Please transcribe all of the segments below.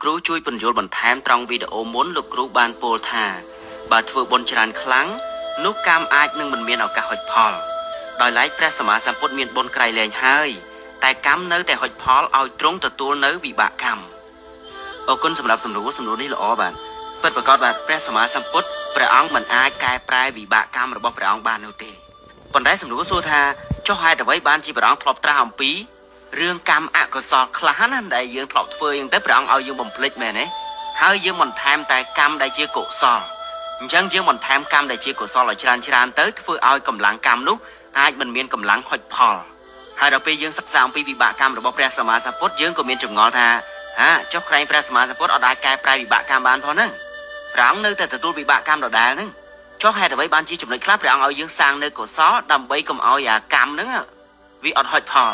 គ្រូជួយពន្យល់បន្ថែមត្រង់វីដេអូមុនលោកគ្រូបានពោលថាបើធ្វើបុណ្យច្រើនខ្លាំងនោះកម្មអាចនឹងមិនមានឱកាសហុចផលដោយឡែកព្រះសម្មាសម្ពុទ្ធមានបុណ្យក្រៃលែងហើយតែកម្មនៅតែហុចផលឲ្យទ្រង់ទទួលនៅវិបាកកម្មអរគុណសម្រាប់សំណួរនេះល្អបាទពិតប្រាកដបាទព្រះសម្មាសម្ពុទ្ធព្រះអង្គមិនអាចកែប្រែវិបាកកម្មរបស់ព្រះអង្គបាននោះទេប៉ុន្តែសំណួរសួរថាចុះហេតុអ្វីបានជាព្រះអង្គធ្លាប់ត្រាស់អំពីរឿងកម្មអកុសលខ្លះណាដែលយើងធ្លាប់ធ្វើយ៉ាងទៅព្រះអង្គឲ្យយើងបំភ្លេចមែនទេហើយយើងបន្ថែមតែកម្មដែលជាកុសលអញ្ចឹងយើងបន្ថែមកម្មដែលជាកុសលឲ្យច្រើនទៅធ្វើឲ្យកម្លាំងកម្មនោះអាចមិនមានកម្លាំងហុចផលហើយដល់ពេលយើងសិក្សាអំពីវិបាកកម្មរបស់ព្រះសម្មាសម្ពុទ្ធយើងក៏មានចម្ងល់ថាចុះក្រែងព្រះសម្មាសម្ពុទ្ធអត់អាចកែប្រែវិបាកកម្មបានផងហ្នឹងព្រះអង្គនៅតែទទួលវិបាកកម្មដដែលហ្នឹងចុះហេតុអ្វីបានជាចំណុចខ្លះព្រះអង្គឲ្យយើងសាងនៅកុសលដើម្បីកុំឲ្យអាកម្មហ្នឹងវាអត់ហុចផល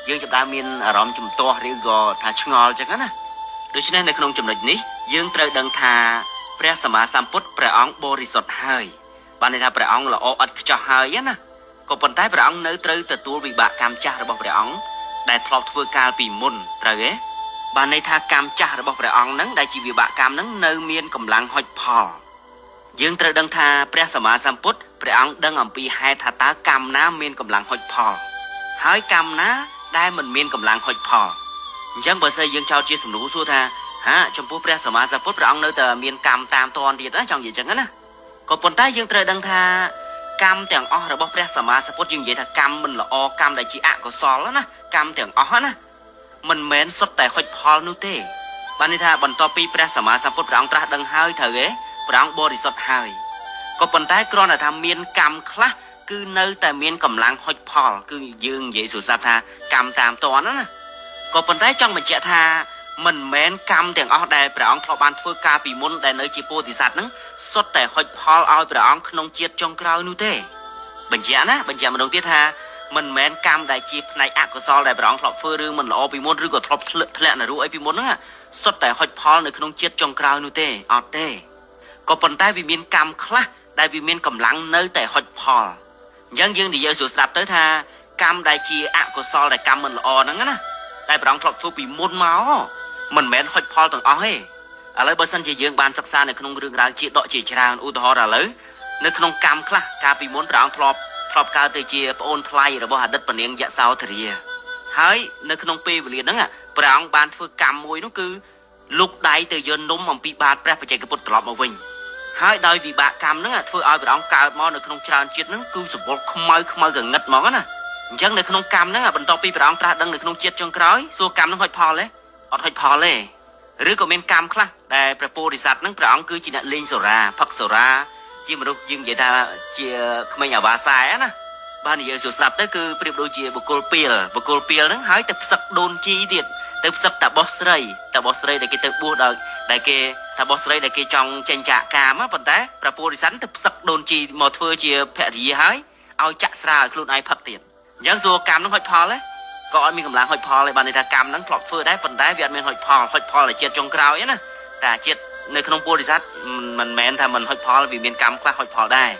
យើងចាប់ផ្ដើមមានអារម្មណ៍ជំទាស់ឬក៏ថាឆ្ងល់អញ្ចឹងណាដូច្នេះនៅក្នុងចំណុចនេះយើងត្រូវដឹងថាព្រះសម្មាសម្ពុទ្ធព្រះអង្គបរិសុទ្ធហើយបានន័យថាព្រះអង្គល្អឥតខ្ចោះហើយណាក៏ប៉ុន្តែព្រះអង្គនៅត្រូវទទួលវិបាកកម្មចាស់របស់ព្រះអង្គដែលធ្លាប់ធ្វើកាលពីមុនត្រូវទេបានន័យថាកម្មចាស់របស់ព្រះអង្គហ្នឹងដែលជាវិបាកកម្មហ្នឹងនៅមានកម្លាំងហុចផលយើងត្រូវដឹងថាព្រះសម្មាសម្ពុទ្ធព្រះអង្គដឹងអំពីហេតុថាតើកម្មណាមានកម្លាំងហុចផលហើយកម្មណាដែលមិនមានកម្លាំងហុចផលអញ្ចឹងបើសិនយើងចោទជាសំណួរសួរថាចំពោះព្រះសម្មាសម្ពុទ្ធព្រះអង្គនៅតែមានកម្មតាមតនទៀតណាចង់និយាយអញ្ចឹងណាក៏ប៉ុន្តែយើងត្រូវដឹងថាកម្មទាំងអស់របស់ព្រះសម្មាសម្ពុទ្ធយើងនិយាយថាកម្មមិនល្អកម្មដែលជាអកុសលណាកម្មទាំងអស់ណាមិនមែនសុទ្ធតែហុចផលនោះទេបានន័យថាបន្ទាប់ពីព្រះសម្មាសម្ពុទ្ធព្រះអង្គត្រាស់ដឹងហើយត្រូវទេព្រះអង្គបរិសុទ្ធហើយក៏ប៉ុន្តែគ្រាន់តែថាមានកម្មខ្លះគឺនៅតែមានកម្លាំងហុចផលគឺយើងនិយាយសួរស័ព្ទថាកម្មតាមតនណាក៏ប៉ុន្តែចង់បញ្ជាក់ថាមិនមែនកម្មទាំងអស់ដែលព្រះអង្គធ្លាប់បានធ្វើការពីមុនដែលនៅជាពោធិសត្វហ្នឹងសុទ្ធតែហុចផលឲ្យព្រះអង្គក្នុងជាតិចុងក្រោយនោះទេបញ្ជាក់ម្ដងទៀតថាមិនមែនកម្មដែលជាផ្នែកអកុសលដែលព្រះអង្គធ្លាប់ធ្វើរឿងមិនល្អពីមុនឬក៏ធ្លាប់ធ្លាក់នរកអីពីមុនហ្នឹងសុទ្ធតែហុចផលនៅក្នុងជាតិចុងក្រោយនោះទេអត់ទេក៏ប៉ុន្តែវាមានកម្មខ្លះដែលវាមានកម្លាំងនៅតែហុចផលអញ្ចឹងយើងនិយាយសួរស្ដាប់ទៅថាកម្មដែលជាអកុសលដែលកម្មមិនល្អហ្នឹងណាតែព្រះអង្គធ្លាប់ធ្វើពីមុនមកមិនមែនហុចផលទាំងអស់ទេឥឡូវបើសិនជាយើងបានសិក្សានៅក្នុងរឿងរ៉ាវជាដកជាច្រើនឧទាហរណ៍ឥឡូវនៅក្នុងកម្មខ្លះកាលពីមុនព្រះអង្គធ្លាប់កើតទៅជាប្អូនថ្លៃរបស់អតីតព្រះនាងយសោធរាហើយនៅក្នុងពេលវេលាហ្នឹងព្រះអង្គបានធ្វើកម្មមួយនោះគឺលុកដៃទៅយកនំអំពីបាតព្រះបច្ចេកពុទ្ធត្រឡប់មកវិញហើយដោយវិបាកកម្មហ្នឹងធ្វើឲ្យព្រះអង្គកើតមកនៅក្នុងច្រើនជាតិហ្នឹងគឺសម្បុរខ្មៅកងឹតហ្មងណាអញ្ចឹងនៅក្នុងកម្មហ្នឹងបន្ទាប់ពីព្រះអង្គត្រាស់ដឹងនៅក្នុងជាតិចុងក្រោយសួរកម្មហ្នឹងហុចផលទេអត់ហុចផលទេឬក៏មានកម្មខ្លះដែលព្រះពោធិសត្វហ្នឹងព្រះអង្គគឺជាអ្នកលេងសូរាផឹកសូរាជាមនុស្សយើងនិយាយថាជាក្មេងអាវ៉ាសែណាបាននិយាយសួរស្ដាប់ទៅគឺប្រៀបដូចជាបុគ្គលពីលហ្នឹងហើយទៅផ្សឹកដូនជីទៀតទៅផ្សឹកតាបោះស្រីដែលគេទៅបួសដែលគេថាបោះស្រីដែលគេចង់ចេញចាកកាមប៉ុន្តែព្រះពោធិសត្វទៅផ្សឹកដូនជីមកធ្វើជាភរិយាហើយឲ្យចាក់ស្រាឲ្យខ្លួនឯងផឹកទៀតអញ្ចឹងសួរកម្មហ្នឹងហុចផលទេក៏អត់មានកម្លាំងហុចផលទេបានន័យថាកម្មហ្នឹងធ្លាប់ធ្វើដែរប៉ុន្តែវាអត់មានហុចផលតែជាតិចុងក្រោយណាតែជាតិនៅក្នុងពោធិសត្វមិនមែនថាមិនហុចផលវាមានកម្មខ្លះហុចផលដែរ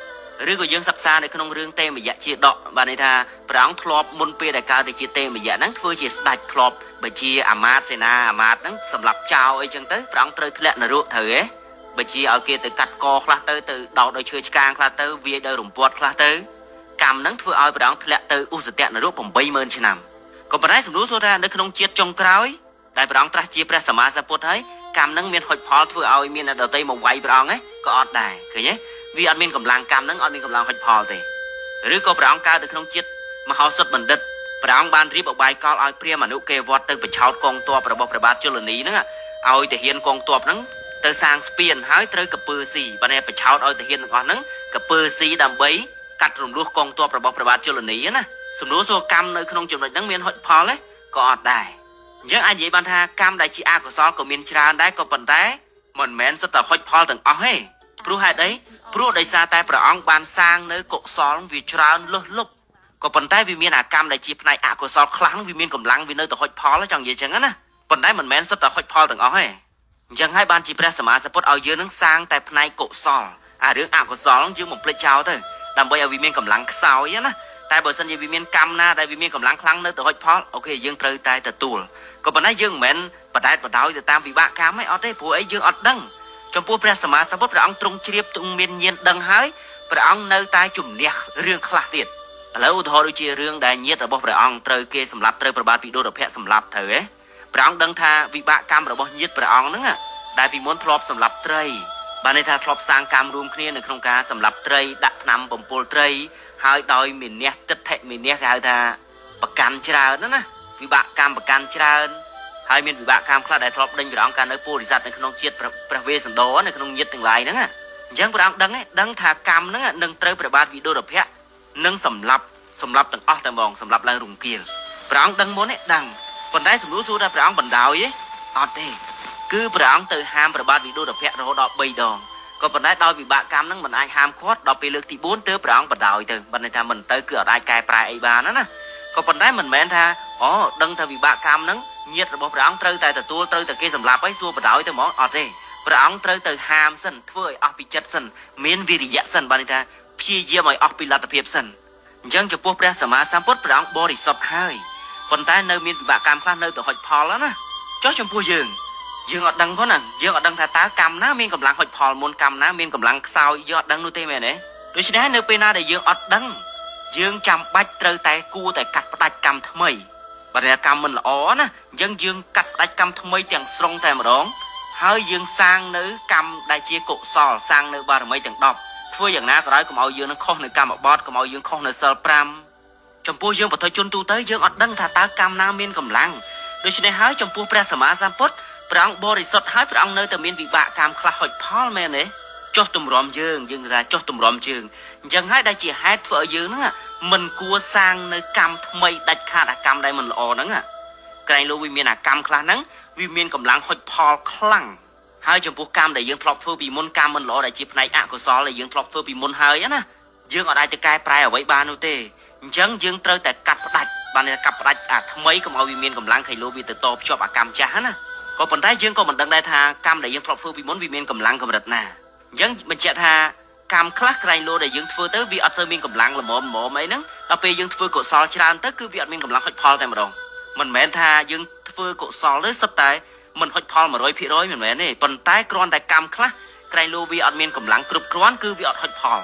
ឬក៏យើងសិក្សានៅក្នុងរឿងទេមយៈជាដកបានន័យថាព្រះអង្គធ្លាប់មុនពេលដែលកើតទៅជាទេមយៈហ្នឹងធ្វើជាស្ដេចធ្លាប់បើជាអាមាត្យសេនាអាមាត្យហ្នឹងសម្រាប់ចោលអីចឹងទៅព្រះអង្គត្រូវធ្លាក់នរកត្រូវទេបើជាឲ្យគេទៅកាត់កខ្លះទៅដោតដោយឈើឆ្កាងខ្លះទៅវាយដោយរំពាត់ខ្លះទៅកម្មហ្នឹងធ្វើឲ្យព្រះអង្គធ្លាក់ទៅឧសតនរក 80000 ឆ្នាំក៏ប៉ុន្តែសំណួរសួរថានៅក្នុងជាតិចុងក្រោយដែលព្រះអង្គត្រាស់ជាព្រះសម្មាសម្ពុទ្ធហើយកម្មហ្នឹងមានហុចផលធ្វើឲ្យមានដតីមកវាយព្រះអង្គឯងក៏អត់ដែរឃើញទេវាអត់មានកម្លាំងកម្មហ្នឹងអត់មានកម្លាំងហុចផលទេឬក៏ព្រះអង្គកើតនៅក្នុងជាតិមហោសុតបណ្ឌិតព្រះអង្គបានរៀបអបាយកលឲ្យព្រាហ្មណ៍អនុគេវត្តទៅបញ្ឆោតកងទ័ពរបស់ព្រះបាទជលនីហ្នឹងឲ្យទាហានកងទ័ពហ្នឹងទៅសាងស្ពានហើយត្រូវកពើស៊ីបានតែបញ្ឆោតឲ្យទាហានទាំងអស់ហ្នឹងកពើស៊ីដើម្បីកាត់រំលោះកងទ័ពរបស់ព្រះបាទជលនីណាសំណួរសួរកម្មនៅក្នុងចំណុចហ្នឹងមានហុចផលទេក៏អត់ដែរអញ្ចឹងអាចនិយាយបានថាកម្មដែលជាអកុសលក៏មានច្រើនដែរក៏ប៉ុន្តែមិនមែនសុទ្ធតែហុចផលទាំងអស់ទេព្រោះហេតុអីព្រោះដោយសារតែព្រះអង្គបានសាងនៅកុសលវាច្រើនលុះលុបក៏ប៉ុន្តែវាមានអាកម្មដែលជាផ្នែកអកុសលខ្លះហ្នឹងវាមានកម្លាំងវានៅតែហុចផលចង់និយាយចឹងណាប៉ុន្តែមិនមែនសុទ្ធតែហុចផលទាំងអស់ទេអញ្ចឹងហើយបានជាព្រះសម្មាសម្ពុទ្ធឲ្យយើងនឹងសាងតែផ្នែកកុសលអារឿងអកុសលយើងបំភ្លេចចោលទៅដើម្បីឲ្យវាមានកម្លាំងខ្សោយណា តែបើសិនជាវាមានកម្មណាដែលវាមានកម្លាំងខ្លាំងនៅទៅហុចផលអូខេយើងត្រូវតែទទួលក៏ប៉ុន្តែយើងមិនមែនបដែតបដោយទៅតាមវិបាកកម្មឯអត់ទេព្រោះអីយើងអត់ដឹងចំពោះព្រះសម្មាសម្ពុទ្ធព្រះអង្គទ្រង់ជ្រាបទ្រង់មានញាណដឹងហើយព្រះអង្គនៅតែជំនះរឿងខ្លះទៀតឥឡូវឧទាហរណ៍ដូចជារឿងដែលញាតិរបស់ព្រះអង្គត្រូវគេសម្លាប់ត្រូវប្របាទវិដុរភៈសម្លាប់ត្រូវព្រះអង្គដឹងថាវិបាកកម្មរបស់ញាតិព្រះអង្គហ្នឹងដែលពីមុនធ្លាប់សម្លាប់ត្រីបានន័យថាធ្លាប់សាងកម្មរួមគ្នានៅក្នុងការសម្លាប់ត្រីដាក់ថ្នាំបំពុលត្រីហើយដោយមានះទិដ្ឋិមានះគេហៅថាប្រកាន់ច្រើនណាវិបាកកម្មប្រកាន់ច្រើនហើយមានវិបាកកម្មខ្លះដែលធ្លាប់ដេញព្រះអង្គកាលនៅពោធិសត្វនៅក្នុងជាតិព្រះវេស្សន្តរនៅក្នុងញាតិទាំងឡាយហ្នឹងអញ្ចឹងព្រះអង្គដឹងថាកម្មហ្នឹងនឹងត្រូវព្រះបាទវិដុរភៈនឹងសម្លាប់ទាំងអស់តែហ្មងសម្លាប់ឡើងរង្គាលព្រះអង្គដឹងមុនដឹងប៉ុន្តែសំណួរសួរថាព្រះអង្គបណ្ដោយអត់ទេគឺព្រះអង្គទៅហាមព្រះបាទវិដុរភៈរហូតដល់3ដងក៏ប៉ុន្តែដោយវិបាកកម្មហ្នឹងមិនអាចហាមឃាត់ដល់ពេលលើកទី4ទើបព្រះអង្គបណ្ដោយទៅបើន័យថាមិនទៅគឺអត់អាចកែប្រែអីបានណាក៏ប៉ុន្តែមិនមែនថាអូដឹងថាវិបាកកម្មហ្នឹងញាតិរបស់ព្រះអង្គត្រូវតែទទួលត្រូវតែគេសម្លាប់ហើយសួរបណ្ដោយទៅហ្មងអត់ទេព្រះអង្គត្រូវទៅហាមសិនធ្វើឲ្យអស់ពីចិត្តសិនមានវិរិយៈសិនបើន័យថាព្យាយាមឲ្យអស់ពីលទ្ធភាពសិនអញ្ចឹងចំពោះព្រះសម្មាសម្ពុទ្ធព្រះអង្គបរិសុទ្ធហើយប៉ុន្តែនៅមានវិបាកកម្មខ្លះនៅទៅហុចផលណាចុះចំពោះយើងអត់ដឹងផងណាយើងអត់ដឹងថាតើកម្មណាមានកម្លាំងហុចផលមុនកម្មណាមានកម្លាំងខ្សោយយើងអត់ដឹងនោះទេមែនទេដូច្នេះនៅពេលណាដែលយើងអត់ដឹងយើងចាំបាច់ត្រូវតែគួរតែកាត់ផ្ដាច់កម្មថ្មីបើថាកម្មមិនល្អណាអញ្ចឹងយើងកាត់ផ្ដាច់កម្មថ្មីទាំងស្រុងតែម្ដងហើយយើងសាងនៅកម្មដែលជាកុសលសាងនៅបារមីទាំង10ធ្វើយ៉ាងណាក៏ដោយកុំឲ្យយើងនឹងខុសនៅកម្មបទកុំឲ្យយើងខុសនៅសិល5ចំពោះយើងបុថុជនទូទៅយើងអត់ដឹងថាតើកម្មណាមានកម្លាំងដូច្នេះហើយចំពោះព្រះសម្មាសម្ពុទ្ធព្រះអង្គបរិសុទ្ធហើយព្រះអង្គនៅតែមានវិបាកកម្មខ្លះហុចផលមែនទេចុះទម្រាំយើងថាចុះទម្រាំជើងអញ្ចឹងហើយដែលជាហេតុធ្វើឲ្យយើងហ្នឹងមិនគួរសាងនៅកម្មថ្មីដាច់ខាតអាកម្មដែលមិនល្អហ្នឹងក្រែងលោកវាមានអាកម្មខ្លះហ្នឹងវាមានកម្លាំងហុចផលខ្លាំងហើយចំពោះកម្មដែលយើងធ្លាប់ធ្វើពីមុនកម្មមិនល្អដែលជាផ្នែកអកុសលដែលយើងធ្លាប់ធ្វើពីមុនហើយណាយើងអត់អាចទៅកែប្រែអ្វីបាននោះទេអញ្ចឹងយើងត្រូវតែកាត់ផ្ដាច់បានតែកាត់ផ្ដាច់អាថ្មីកុំឲ្យវាមានកម្លាំងខៃលោវាទៅតភ្ជាប់អាកម្មចាស់ណាក៏ប៉ុន្តែយើងក៏មិនដឹងដែរថាកម្មដែលយើងធ្លាប់ធ្វើពីមុនវាមានកម្លាំងកម្រិតណាអញ្ចឹងបញ្ជាក់ថាកម្មខ្លះក្រែងលោដែលយើងធ្វើទៅវាអត់សូវមានកម្លាំងល្មមអីហ្នឹងដល់ពេលយើងធ្វើកុសលច្រើនទៅគឺវាអត់មានកម្លាំងហុចផលតែម្ដងមិនមែនថាយើងធ្វើកុសលទៅសុទ្ធតែមិនហុចផល 100% មិនមែនទេប៉ុន្តែគ្រាន់តែកម្មខ្លះក្រែងលោវាអត់មានកម្លាំងគ្រប់គ្រាន់គឺវាអត់ហុចផល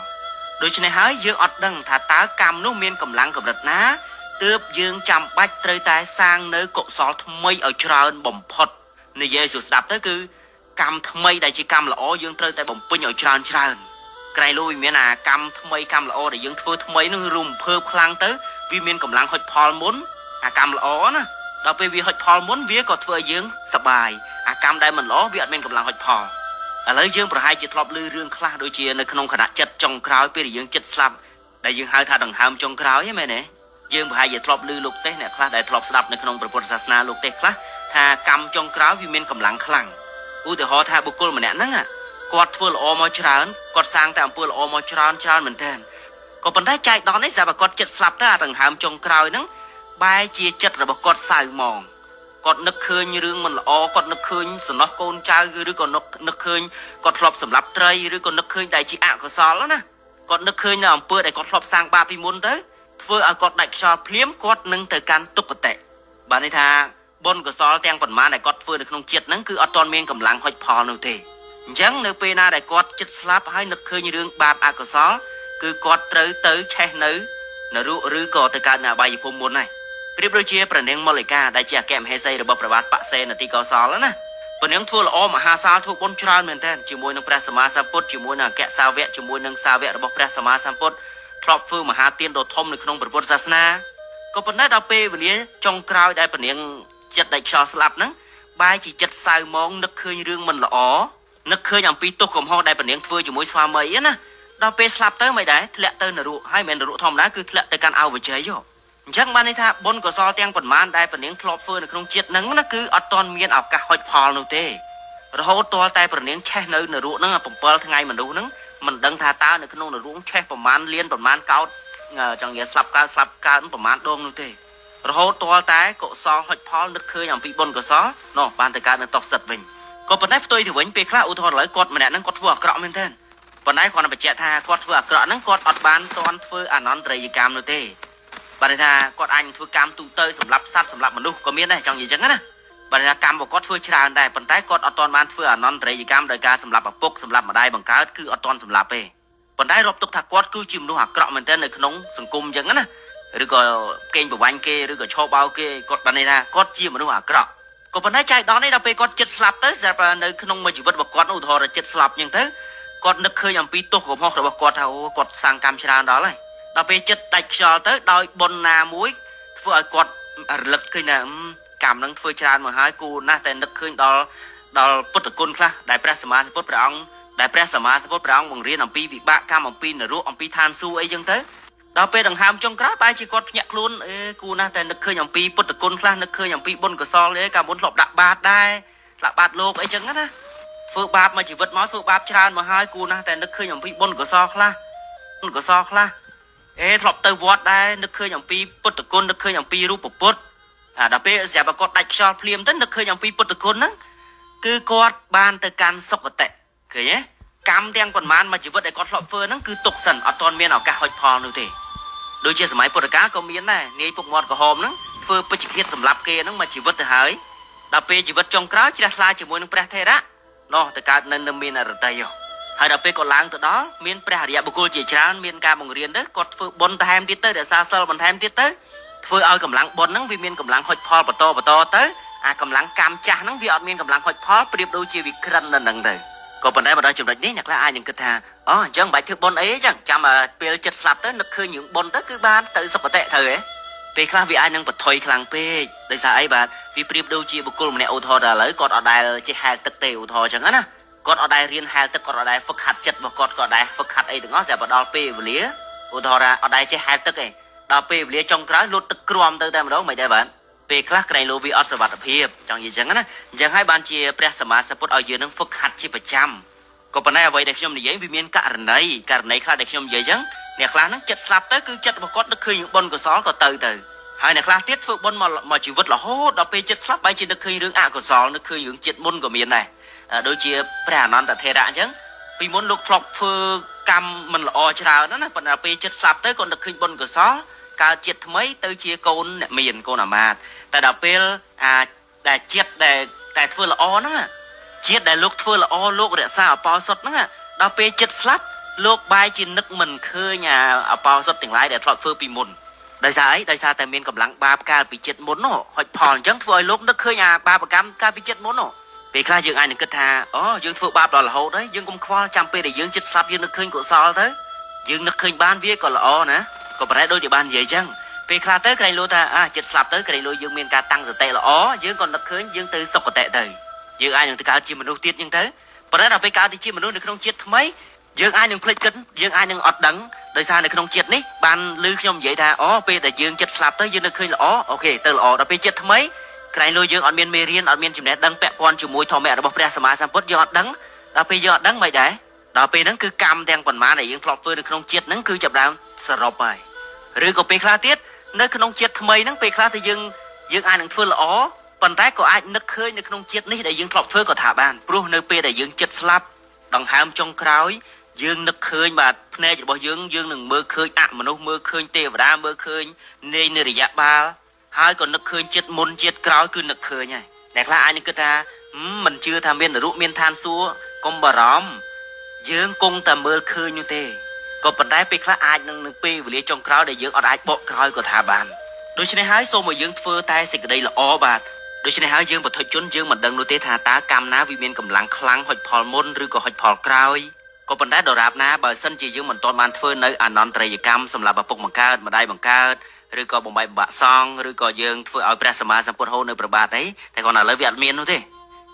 ដូច្នេះហើយយើងអត់ដឹងថាតើកម្មនោះមានកម្លាំងកម្រិតណាទើបយើងចាំបាច់ត្រូវតែសាងនៅកុសលថ្មីឲ្យច្រើនបំផុតនិយាយសួរស្ដាប់ទៅគឺកម្មថ្មីដែលជាកម្មល្អយើងត្រូវតែបំពេញឲ្យច្រើនក្រែងលោវាមានអាកម្មថ្មីកម្មល្អដែលយើងធ្វើថ្មីនឹងរំភើបខ្លាំងទៅវាមានកម្លាំងហុចផលមុនអាកម្មល្អណាដល់ពេលវាហុចផលមុនវាក៏ធ្វើឲ្យយើងសប្បាយអាកម្មដែលមិនល្អវាអត់មានកម្លាំងហុចផលឥឡូវយើងប្រហែលជាធ្លាប់ឮរឿងខ្លះដូចជានៅក្នុងគណៈចិត្តចុងក្រោយពេលយើងចិត្តស្លាប់ដែលយើងហៅថាដង្ហើមចុងក្រោយហ្នឹងមែនទេយើងប្រហែលជាធ្លាប់ឮលោកទេសអ្នកខ្លះដែលធ្លាប់ស្ដាប់នៅក្នុងព្រះពុទ្ធសាសនាលោកទេសខ្លះថាកម្មចុងក្រោយវាមានកម្លាំងខ្លាំងឧទាហរណ៍ថាបុគ្គលម្នាក់ហ្នឹងគាត់ធ្វើល្អមកច្រើនគាត់សាងតែអំពើល្អមកច្រើនមែនទែនក៏ប៉ុន្តែចែកដល់នេះស្រាប់តែគាត់ចិត្តស្លាប់ទៅអាដង្ហើមចុងក្រោយហ្នឹងបែរជាចិត្តរបស់គាត់សៅហ្មងគាត់នឹកឃើញរឿងមិនល្អគាត់នឹកឃើញសំណោះកូនចៅឬក៏នឹកឃើញគាត់ធ្លាប់សម្លាប់ត្រីឬក៏នឹកឃើញដែលជាអកុសលណាគាត់នឹកឃើញនៅអំពើដែលគាត់ធ្លាប់សាងបាបពីមុនទៅធ្វើឲ្យគាត់ដាច់ខ្យល់ភ្លាមគាត់នឹងទៅកាន់ទុគតិបានន័យថាបុណ្យកុសលទាំងប៉ុន្មានដែលគាត់ធ្វើនៅក្នុងជាតិហ្នឹងគឺអត់ទាន់មានកម្លាំងហុចផលនោះទេអញ្ចឹងនៅពេលណាដែលគាត់ចិត្តស្លាប់ហើយនឹកឃើញរឿងបាបអកុសលគឺគាត់ត្រូវទៅឆេះនៅនរកឬក៏ទៅកើតនៅអបាយភូមិមុនហើយប្រៀបដូចជាព្រះនាងមល្លិកាដែលជាអគ្គមហេសីរបស់ព្រះបាទបសេនទីកោសលណាព្រះនាងធ្វើល្អមហាសាលធ្វើបុណ្យច្រើនមែនទែនជាមួយនឹងព្រះសម្មាសម្ពុទ្ធជាមួយនឹងអគ្គសាវកជាមួយនឹងសាវករបស់ព្រះសម្មាសម្ពុទ្ធធ្លាប់ធ្វើមហាទានដ៏ធំនៅក្នុងព្រះពុទ្ធសាសនាក៏ប៉ុន្តែដល់ពេលវេលាចុងក្រោយដែលព្រះនាងចិត្តដែលខ្យល់ស្លាប់ហ្នឹងបែរជាចិត្តសៅហ្មងនឹកឃើញរឿងមិនល្អនឹកឃើញអំពីទោសកំហុសដែលព្រះនាងធ្វើជាមួយស្វាមីណាដល់ពេលស្លាប់ទៅមិនដែរធ្លាក់ទៅនរកហើយមិនមែននរកធម្មតាគឺធ្លាក់ទៅកាន់អវជ័យអញ្ចឹងបានន័យថាបុណ្យកុសលទាំងប៉ុន្មានដែលព្រះនាងធ្លាប់ធ្វើនៅក្នុងជាតិហ្នឹងណាគឺអត់ទាន់មានឱកាសហុចផលនោះទេរហូតទាល់តែព្រះនាងឆេះនៅនរកហ្នឹង7ថ្ងៃមនុស្សហ្នឹងមិនដឹងថាតើនៅក្នុងនរកឆេះប្រមាណលានប្រមាណកោតចង់និយាយស្លាប់កើតប្រមាណដងនោះទេរហូតទាល់តែកុសលហុចផលនឹកឃើញអំពីបុណ្យកុសលនោះបានទៅកើតនៅតុសិតវិញក៏ប៉ុន្តែផ្ទុយទៅវិញពេលខ្លះឧទាហរណ៍ឥឡូវគាត់ម្នាក់ហ្នឹងគាត់ធ្វើអាក្រក់មែនទេប៉ុន្តែគាត់បញ្ជាក់ថាគាត់ធ្វើអាក្រក់ហ្នឹងគាត់អត់បានទាន់ធ្វើអនន្តរិយកម្មនោះទេ bà này thà con anh thưa cam tu tơi sầm lấp sát sầm lấp mà nu có miếng này trong gì chẳng á bà này thà cam của con thưa trà đây bàn tay con ở toàn ban thưa non tây gì cam đời ca sầm lấp ở pok sầm lấp mà đây bằng cá cứ ở toàn sầm lấp về bàn tay rộp tục thà con cứ chìm nu hạt cọ mình tên này nóng sừng cung chẳng á rồi có kênh của anh kia rồi có cho bao kia con bà này thà con chìm mà nu hạt cọ còn bàn tay chạy đó này là về con chết slap tới giờ nơi nông mà chỉ vật con ủ thò là chết slap nhưng thế con nước khơi nhầm pi tục của họ rồi con thao con sang cam trà đó này đào về chất đạch cho tới đòi bồn nà muối vừa quạt lực khi nè cảm năng phơi tràn mà hai cô na tên nước khơi đó đó bút được côn kha đại prasama bút bỏng đại prasama bút bỏng bằng riêng ông pi vị bạ cam ông pi nở ruộng ông pi than su ấy chẳng tới đào về đằng hàm trong cá bay chỉ con nhặt luôn cô na tên nước khơi ông pi bút được côn kha nước khơi ông pi bồn cửa so đấy cả bốn lọc đạ bạt đây đạ bạt lô ấy chẳng á phượng bạt mà chỉ vật nói phượng bạt tràn mà hai cô na tên nước khơi ông pi bồn cửa so kha bồn cửa so kha lọc tơ vót đây nước khơi nhầm pi bút được côn nước khơi nhầm pi rúp bút đặc biệt sẽ bà con đạch cho phim tới nước khơi nhầm pi bút được côn đó cứ con ban từ can sọc ở tệ kể nhé cam đen còn man mà chỉ vớt để con lọ phơ nó cứ tục dần ở toàn miền ở cả hội phò nữa thì đôi chia sẻ máy bút cá có miếng này nê phục ngọt của hòm nó phơ bê chỉ biết sầm lấp kia nó mà chỉ vớt từ hái đặc biệt chỉ vớt trong cá chỉ đặt la chỉ muốn nó bẹt thế đó nó từ cá nên miền là tay rồi hay đặc biệt còn láng từ đó miền bẹt địa bồ câu chỉ trán miền ca bằng riêng đấy còn phơ bồn tham tiết tới để xa xưa bồn tham tiết tới phơ ao cầm láng bồn nó vì miền cầm láng hội phò bờ to tới cầm láng cam cha nó vì ở miền cầm láng hội phò bịp đôi chia vì khăn nên đằng đời còn bên đây mà đôi chụp đấy nhắc là ai những cái thà chẳng bài thứ bồn ấy chẳng chăm mà bê chật sạp tới nó khơi những bồn tới cứ ban tự sọc tệ thời ấy vì khang vì ai nâng bật thôi khang pe đây sao ấy bạn vì bịp đôi chia bồ câu này ô thò là lấy còn ở đây chỉ hai tật tê ô thò chẳng á còn ở đây riêng hai tức còn ở đây phật hạt chất và còn ở đây phật hạt ấy đừng nói sẽ vào đo pe và lía ô thò ra ở đây chỉ hai tức này đo pe và lía trong cái lót tức crom tới đây mà đó mày đây bạn pe khác cái này lô vi ở sờ bát hiệp trong gì chẳng á chẳng hai bạn chia presama support ở dưới nâng phật hạt chỉ phải trăm còn bên này vậy để xem giấy vì miền cả này khác để xem giấy chẳng nè khác nó chất slap tới cứ chất và con nó khơi những bồn của xó còn từ hai nè khác tiết phượng bồn mà chịu vứt là hốt đo pe chất slap bay trên nó khơi đường của xó nó khơi những chất bồn của miền này đôi chia bè non tại thế đã chứ vì muốn lục lọc phơ cam mình là o chào đó nè phần là pe chất sạp tới còn được khinh bồn của xó cao chết mấy tới chia côn miền cô nào mà tại đạo pe đại chết đại phơ là o đó chết đại lúc phơ là o lúc để sao bao sốt đó đạo pe chất sạp lúc bay trên nước mình khơi nhà bao sốt tỉnh lái để lọc phơ bị mồn đại sao tại miền cầm lăng ba ca bị chết muốn nổ hoặc phòn chẳng phơi lúc nước khơi nhà ba cam ca bị chết muốn nổ vì khai dương ai đừng kết tha dương phụ ba đó là hậu đấy dương cũng khoa trăm pe để dương chết sắp dương nước khơi của sao thế dương nước khơi ban viết còn là o nè còn phải đôi địa bàn vậy chăng vì khai tới cái lô ta chết sắp tới cái lô dương miền ca tăng giờ tệ là o dương còn nước khơi dương từ sọc của tệ từ dương ai đừng từ cao chim mình đâu tiết như thế còn đó là cao thì chim mình đâu được không chết mấy dương ai đừng plei kính dương ai đừng ọt đắng đời xa này không chết ní ban lư không vậy tha pe để dương chết sắp tới dương nước khơi là ok từ là đó pe chết mấy cái lôi dương ở miền Merian ở miền chim nét đắng pẹt con chịu mùi thò mẹ đó bọc ra sama samput giọt đắng đó pe giọt đắng mày đấy đó pe đắng cứ cam đen quần má này dương thọt tôi được không chết đắng cứ chập đào sờ rộp bài rồi có pe khá tiết nơi không chết thay đắng pe khá thì dương ai đừng phơi là bàn tay của ai nứt khơi nơi không chết ní để dương thọt phơi có thả bàn pro nơi pe để dương chết slap đằng ham trong khói dương nứt khơi mà nè chỉ bảo dương đừng mơ khơi mà nó mơ khơi tê và đa mơ khơi nên nơi dạ ba hai còn nước khơi chết môn chết cáo cứ nước khơi nhỉ đẹp là ai những cái ta mình chưa tham miên ở ruộng miên than xua con bà róm dưỡng cung tầm mơ khơi như thế còn phần đáy pek là ai nâng pi và lấy trong cáo để dưỡng ở ai bộ cáo của thả bàn đôi khi này hái xô mà dưỡng phơ tay xịt ở đây là o bạt đôi khi này hái dưỡng và thôi chốn dưỡng mà đừng đôi tê thả tá cam ná vì miên cầm lăng khăng hoặc phò môn rồi còn hoặc phò cáo còn phần đáy đồ rạp ná bà sân chỉ dưỡng mình toàn bàn phơ nơi non trai cam xâm là bà phục bằng cao mà đây bằng cao rồi có bồng bài bạ song rồi có dương phơi ở prasama samput hôn nơi bờ đấyแต่còn là lấy việt miền thôi thế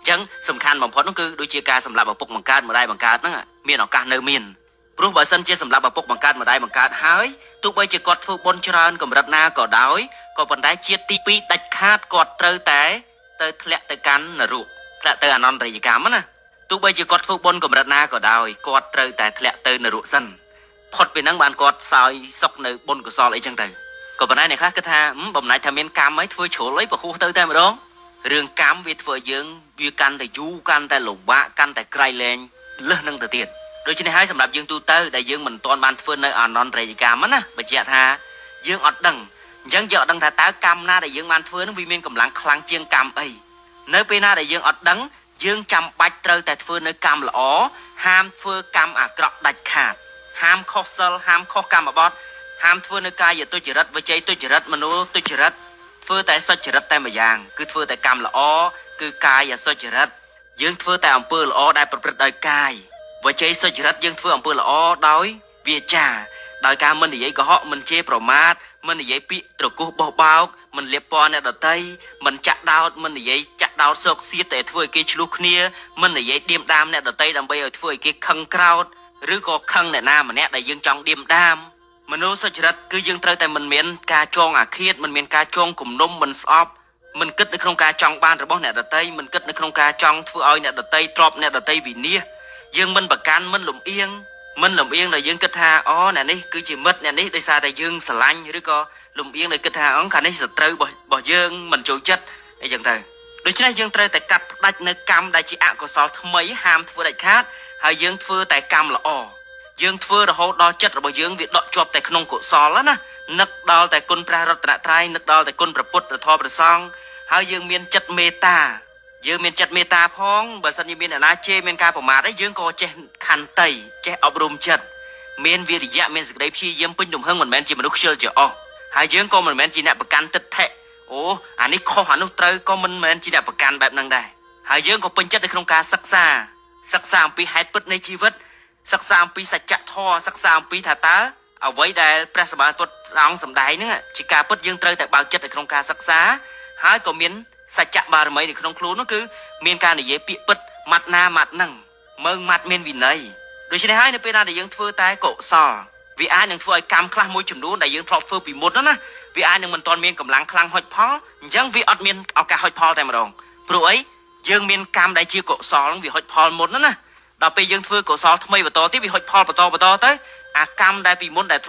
chẳng sầm khăn bằng phật nó cứ đôi chia ca sầm lập bằng phục bằng can mà đây bằng can đó miền ở can nơi miền lúc bà sân chia sầm lập bằng phục bằng can mà đây bằng can hái tụ bây chỉ cọt phơi bôn trơn còn đặt na cỏ đói còn phần đáy chia ti pi đạch khát cọt trơ té tới lẹ tới can là ruột lẹ tới anh non tới gì cả mất tụ bây chỉ cọt phơi bôn còn đặt na cỏ đói cọt trơ té lẹ tới là ruột sân phật về năng bàn cọt soi sọc nơi bôn của so lấy chân từ còn bên này khác cái tha bồng này tham miên cam mấy thôi chỗ lấy vào khu tới tay mà đó riêng cam việt vừa dương vừa căn tại du căn tại lục bạ căn tại cày lên lớn nâng từ tiền đôi khi này hai sầm đạp dương tu tới đại dương mình toàn ban phơi nơi non trai cam á nè bà chị tha dương ọt đằng ยังយកដឹងថាតើកម្មណាដែលយើងបានធ្វើនឹងវាមានកម្លាំងខ្លាំងជាងកម្មអីនៅពេលណាដែលយើងអត់ដឹងយើងចាំបាច់ត្រូវតែធ្វើនៅកម្មល្អហាមធ្វើកម្មអាក្រក់ដាច់ខាតហាមខុសសិលហាមខុសកម្មបទហាមធ្វើនៅកាយទុច្ចរិតវិច័យទុច្ចរិតមនោទុច្ចរិតធ្វើតែសុចរិតតែម្យ៉ាងគឺធ្វើតែកម្មល្អគឺកាយសុចរិតយើងធ្វើតែអំពើល្អដែលប្រព្រឹត្តដោយកាយវិច័យសុចរិតយើងធ្វើអំពើល្អដោយវាចាដោយការមិននិយាយកុហកមិនជេរប្រមាថមិននិយាយពាក្យត្រគោះបោះបោកមិនលៀបពណ៌អ្នកដទៃមិនចាក់ដោតមិននិយាយចាក់ដោតសោកសៀតតែធ្វើឲ្យគេឆ្លោះគ្នាមិននិយាយឌៀមដាមអ្នកដទៃដើម្បីឲ្យធ្វើឲ្យគេខឹងក្រោធឬក៏ខឹងអ្នកណាម្នាក់ដែលយើងចង់ឌៀមដាមមនោសុចរិតគឺយើងត្រូវតែមិនមានការចងអាឃាតមិនមានការចងគំនុំមិនស្អប់មិនគិតនៅក្នុងការចង់បានរបស់អ្នកដទៃមិនគិតនៅក្នុងការចង់ធ្វើឲ្យអ្នកដទៃទ្របអ្នកដទៃវិនាសយើងមិនប្រកាន់មិនលំអៀងដែលយើងគិតថាអូអ្នកនេះគឺជាមិត្តអ្នកនេះដោយសារតែយើងស្រឡាញ់ឬក៏លំអៀងដែលគិតថាខាងនេះសត្រូវរបស់យើងមិនចូលចិត្តអីចឹងទៅដូច្នេះយើងត្រូវតែកាត់ផ្ដាច់នៅកម្មដែលជាអកុសលថ្មីហាមធ្វើដាច់ខាតហើយយើងធ្វើតែកម្មល្អយើងធ្វើរហូតដល់ចិត្តរបស់យើងវាដក់ជាប់តែក្នុងកុសលណានឹកដល់តែគុណព្រះរតនត្រ័យនឹកដល់តែគុណព្រះពុទ្ធព្រះធម៌ព្រះសង្ឃហើយយើងមានចិត្តមេត្តាយើងមានចិត្តមេត្តាផងបើសិនជាមានអ្នកណាជេរមានការប្រមាថអីយើងក៏ចេះខន្តីចេះអប់រំចិត្តមានវិរិយៈមានសេចក្តីព្យាយាមពេញទំហឹងមិនមែនជាមនុស្សខ្ជិលច្រអូសហើយយើងក៏មិនមែនជាអ្នកប្រកាន់ទិដ្ឋិអូអានេះខុសអានោះត្រូវក៏មិនមែនជាអ្នកប្រកាន់បែបហ្នឹងដែរហើយយើងក៏ពេញចិត្តនៅក្នុងការសិក្សាអំពីហេតុពិតនៃជីវិតសិក្សាអំពីសច្ចធម៌សិក្សាអំពីថាតើអ្វីដែលព្រះសម្មាសម្ពុទ្ធអង្គសម្ដែងហ្នឹងជាការពិតយើងត្រូវតែបើកចិត្តនៅក្នុងការសិក្សាហើយក៏មានសច្ចបារមីនៅក្នុងខ្លួននោះគឺមានការនិយាយពាក្យពិតម៉ាត់ណាម៉ាត់ហ្នឹងមើងម៉ាត់មានវិន័យដូច្នេះហើយនៅពេលណាដែលយើងធ្វើតែកុសលវាអាចនឹងធ្វើឲ្យកម្មខ្លះមួយចំនួនដែលយើងធ្លាប់ធ្វើពីមុនណាវាអាចនឹងមិនទាន់មានកម្លាំងខ្លាំងហុចផលអញ្ចឹងវាអត់មានឱកាសហុចផលតែម្ដងព្រោះអីយើងមានកម្មដែលជាកុសលហ្នឹងវាហុចផលមុនណាដល់ពេលយើងធ្វើកុសលថ្មីបន្តទៀតវាហុចផលបន្តទៅអាកម្មដែលពីមុនដែល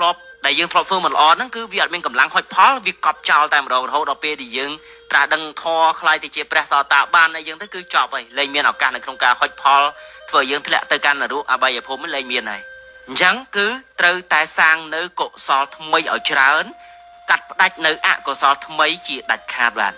យើងធ្លាប់ធ្វើមិនល្អហ្នឹងគឺវាអត់មានកម្លាំងហុចផលវាកប់ចោលតែម្ដងរហូតដល់ពេលដែលយើងត្រាស់ដឹងធម៌ខ្លាយទៅជាព្រះសោតាបានហើយយើងទៅគឺចប់ហើយលែងមានឱកាសនៅក្នុងការហុចផលធ្វើឲ្យយើងធ្លាក់ទៅកាន់នរកអបាយភូមិលែងមានហើយអញ្ចឹងគឺត្រូវតែសាងនៅកុសលថ្មីឲ្យច្រើនកាត់ផ្ដាច់នៅអកុសលថ្មីជាដាច់ខាតបាទ